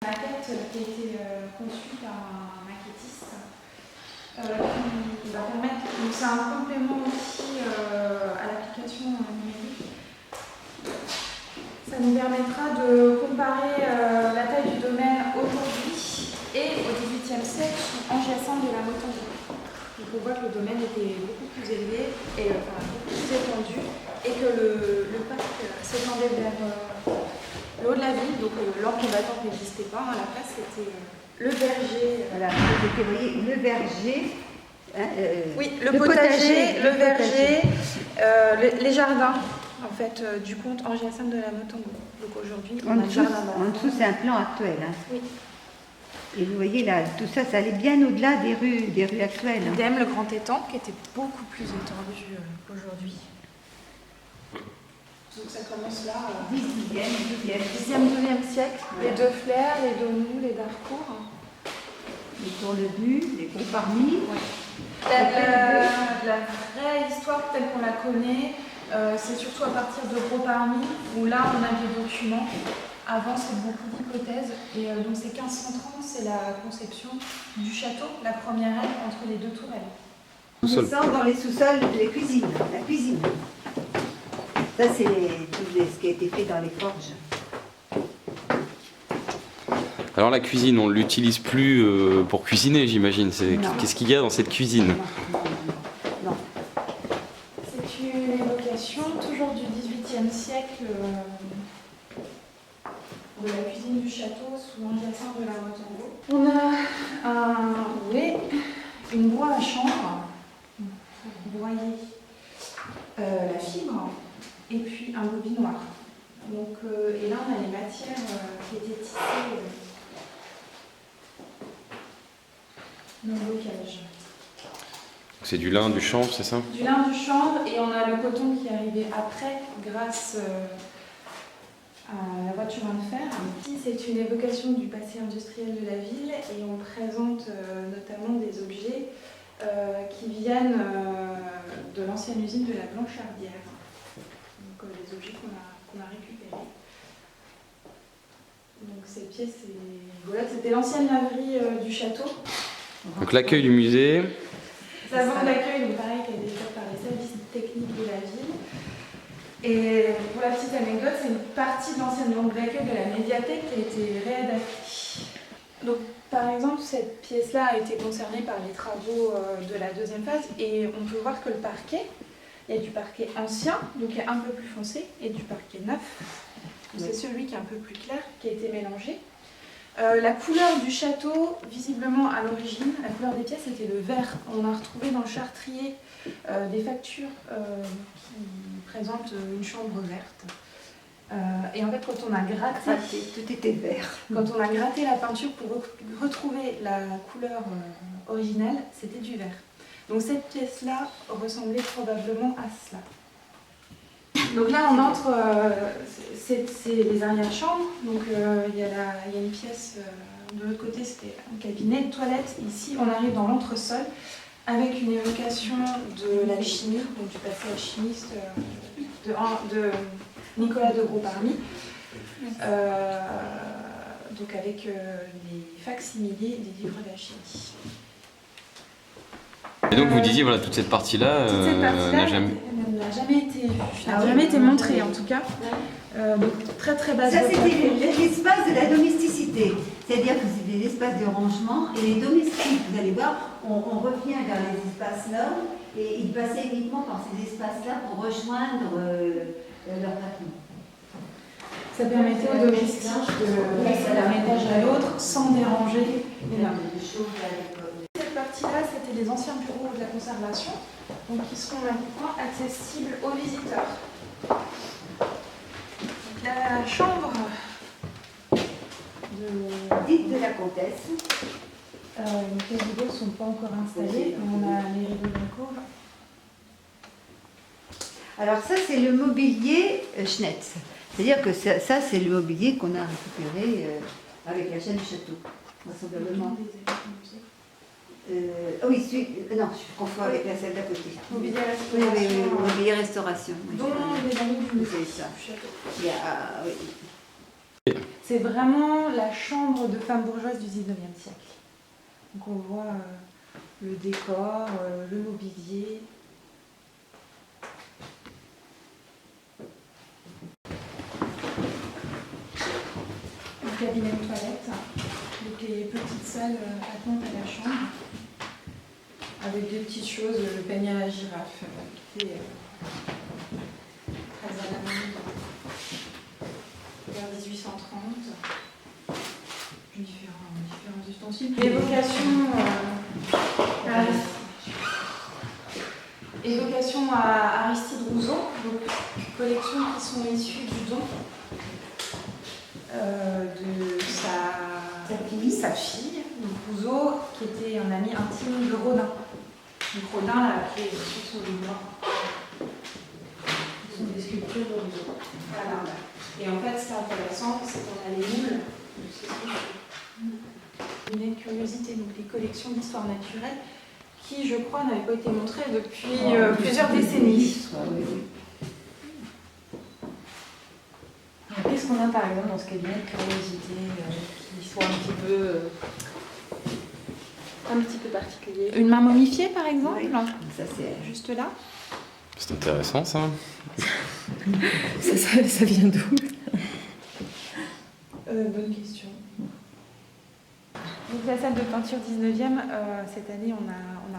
maquette qui a été conçue par un maquettiste qui va permettre, donc c'est un complément aussi à l'application numérique. Ça nous permettra de comparer la taille du domaine aujourd'hui et au XVIIIe siècle sous Angiassens de la Mothango. Donc on voit que le domaine était beaucoup plus élevé, et, enfin beaucoup plus étendu, et que le parc s'étendait vers le haut de la ville, donc l'ordre combattant n'existait pas, à la place c'était le verger. Voilà, vous voyez, le verger. Oui, le potager, le verger, les jardins en fait, du comte Angiassens de la Mothango. Donc aujourd'hui, on a le jardin d'enfants. En dessous, c'est un plan actuel. Hein. Oui. Et vous voyez là, tout ça, ça allait bien au-delà des rues actuelles. Idem, le grand étang qui était beaucoup plus étendu qu'aujourd'hui. Donc ça commence là. 10e, 12e siècle. Ouais. Les deux Flers, les Donou, les Darcourt. Les tourne-buts, les gros parmi. Ouais. La vraie histoire telle qu'on la connaît, c'est surtout à partir de Gros Parmi, où là on a des documents. Avant, c'est beaucoup d'hypothèses. Et donc c'est 1530, c'est la conception du château, la première aile entre les deux tourelles. On descend dans les sous-sols, les cuisines, la cuisine. Ça, c'est ce qui a été fait dans les forges. Alors la cuisine, on ne l'utilise plus pour cuisiner, j'imagine. Qu'est-ce qu'il y a dans cette cuisine? Non. C'est une évocation toujours du XVIIIe siècle de la cuisine du château sous Angiassens de la Mothango. On a un rouet, une bois à chanvre, pour broyer la fibre, et puis un bobinoir. Donc, et là, on a les matières qui étaient tissées dans le bocage. C'est du lin, du chanvre, c'est ça? Du lin, du chanvre, et on a le coton qui est arrivé après, grâce à la voiture de fer. Ici, c'est une évocation du passé industriel de la ville, et on présente notamment des objets qui viennent de l'ancienne usine de la Blanchardière. Donc des objets qu'on a récupérés. Donc ces pièces, c'était l'ancienne laverie du château. Donc l'accueil du musée. La vente d'accueil, donc pareil, qui a été faite par les services techniques de la ville. Et pour la petite anecdote, c'est une partie de l'ancienne vente d'accueil de la médiathèque qui a été réadaptée. Donc par exemple, cette pièce-là a été concernée par les travaux de la deuxième phase, et on peut voir que le parquet, il y a du parquet ancien, donc qui est un peu plus foncé, et du parquet neuf. C'est celui qui est un peu plus clair, qui a été mélangé. La couleur du château, visiblement à l'origine, la couleur des pièces était le vert. On a retrouvé dans le chartrier des factures qui présentent une chambre verte. Et en fait, quand on a gratté, tout était vert. Quand on a gratté la peinture pour retrouver la couleur originelle, c'était du vert. Donc cette pièce-là ressemblait probablement à cela. Donc là, on entre, c'est les arrière-chambres. Donc il y a une pièce, de l'autre côté, c'était un cabinet de toilette. Ici, on arrive dans l'entresol avec une évocation de l'alchimie, donc du passé alchimiste de Nicolas de Gros Parmi. Donc avec les facsimilés des livres d'alchimie. Et donc vous disiez, voilà, toute cette partie-là n'a jamais été montrée en tout cas. Donc très très basse. Ça c'était l'espace de la domesticité. C'est-à-dire que c'était l'espace de rangement et les domestiques, vous allez voir, on revient vers les espaces nobles et ils passaient uniquement par ces espaces-là pour rejoindre leur famille. Ça permettait aux domestiques de passer d'un étage à l'autre sans déranger les nobles. Cette partie-là, c'était les anciens bureaux de la conservation, donc qui seront maintenant accessibles aux visiteurs. Donc, la chambre de la comtesse. Les rideaux ne sont pas encore installés, on a les rideaux d'alcôve. Alors ça, c'est le mobilier Schnetz. C'est-à-dire que ça c'est le mobilier qu'on a récupéré avec la chaîne du château, vraisemblablement. Oui, non, je confonds avec la salle d'à côté. Mobilier restauration. Oui, mobilier restauration. Dont les amis du musée. C'est ça. Du château. Il y a, oui. C'est vraiment la chambre de femme bourgeoise du 19e siècle. Donc on voit le décor, le mobilier. Le cabinet de toilette, donc les petites salles attenantes à la chambre, avec des petites choses, le panier à la girafe, qui était très à la mode vers 1830. Différents ustensiles. Évocation à Aristide Rouzot, donc collections qui sont issues du don de sa fille, donc Rouzot, qui était un ami intime de Rodin. Donc Rodin l'a appelé sur son livre. Ce sont des sculptures de Rouzot. Voilà. Et en fait, ce qui est intéressant, c'est qu'on a les moules de ces sculptures. Une curiosité, donc les collections d'histoire naturelle, qui, je crois, n'avaient pas été montrées depuis plusieurs décennies. Qu'est-ce qu'on a par exemple dans ce cabinet de curiosité qui soit un petit peu particulier? Une main momifiée, par exemple. Oui, ça c'est Juste là. C'est intéressant ça. Ça vient d'où? Bonne question. Donc la salle de peinture 19e, cette année, on a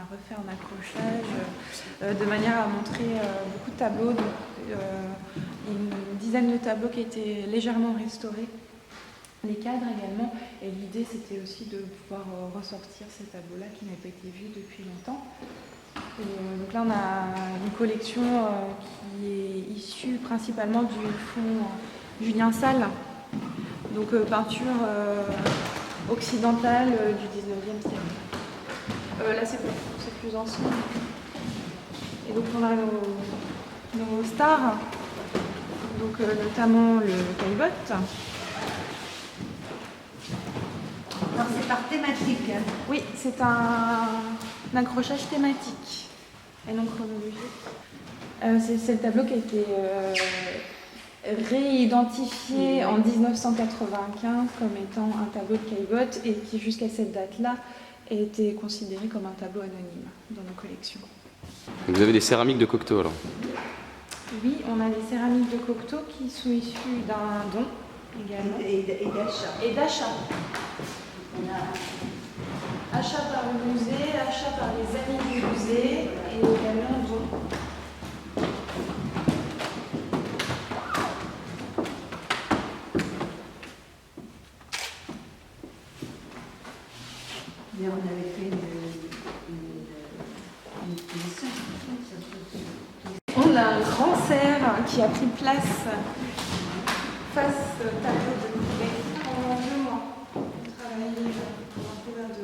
refait un accrochage de manière à montrer beaucoup de tableaux, une dizaine de tableaux qui étaient légèrement restaurés, les cadres également, et l'idée c'était aussi de pouvoir ressortir ces tableaux-là qui n'avaient pas été vus depuis longtemps. Et, donc là on a une collection qui est issue principalement du fonds Julien Salle, donc peinture occidentale du 19e siècle. Là c'est plus ancien. Et donc on a nos stars, donc notamment le caillebotte. Alors c'est par thématique. Oui, c'est un accrochage thématique et non chronologique. C'est le tableau qui a été réidentifié en 1995 comme étant un tableau de caillebotte et qui jusqu'à cette date-là a été considéré comme un tableau anonyme dans nos collections. Vous avez des céramiques de Cocteau alors? Oui, on a des céramiques de Cocteau qui sont issues d'un don également. Et d'achat. Et d'achat. On a Achat par le musée, achat par les amis du musée et également don. mais on avait fait une exposition. On a un grand cerf qui a pris place face au tableau de Courbet pendant 2 mois. On travaillait pour un couvert de verre.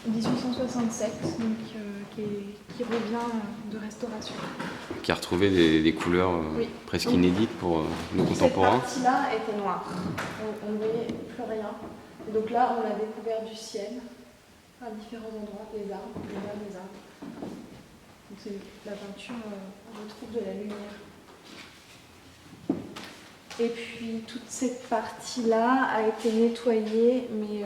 1867, donc qui revient de restauration. Qui a retrouvé des couleurs Oui. presque inédites pour nos contemporains. Cette partie-là était noire. On ne voyait plus rien. Et donc là, on a découvert du ciel à différents endroits, des arbres, des arbres. Donc c'est la peinture, on retrouve de la lumière. Et puis toute cette partie-là a été nettoyée, mais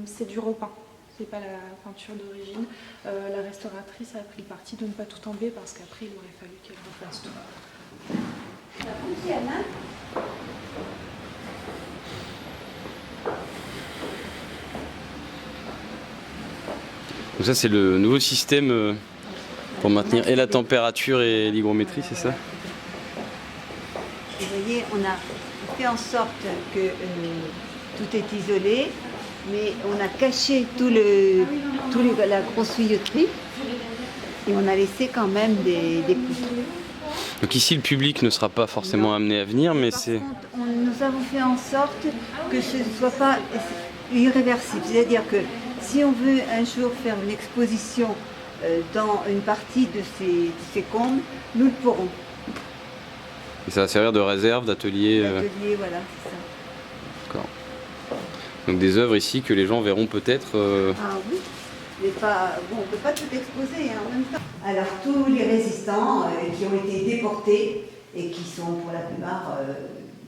c'est du repeint. C'est pas la peinture d'origine. La restauratrice a pris le parti de ne pas tout enlever parce qu'après il aurait fallu qu'elle refasse tout. La foncienne, hein? Donc ça c'est le nouveau système pour maintenir et la température et l'hygrométrie, c'est ça? Vous voyez, on a fait en sorte que tout est isolé, mais on a caché la grosse tuyauterie et on a laissé quand même des poutres. Donc ici le public ne sera pas forcément amené à venir, mais Par c'est... contre, nous avons fait en sorte que ce ne soit pas irréversible. C'est-à-dire que si on veut un jour faire une exposition dans une partie de ces combles, nous le pourrons. Et ça va servir de réserve, d'atelier. L'atelier, voilà, c'est ça. D'accord. Donc des œuvres ici que les gens verront peut-être. Ah oui, mais pas, bon, on ne peut pas tout exposer en même temps. Alors tous les résistants qui ont été déportés et qui sont pour la plupart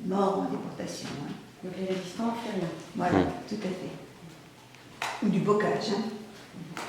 morts en déportation. Hein. Donc les résistants, on fait rien. Voilà, tout à fait. Ou du bocage. Hein.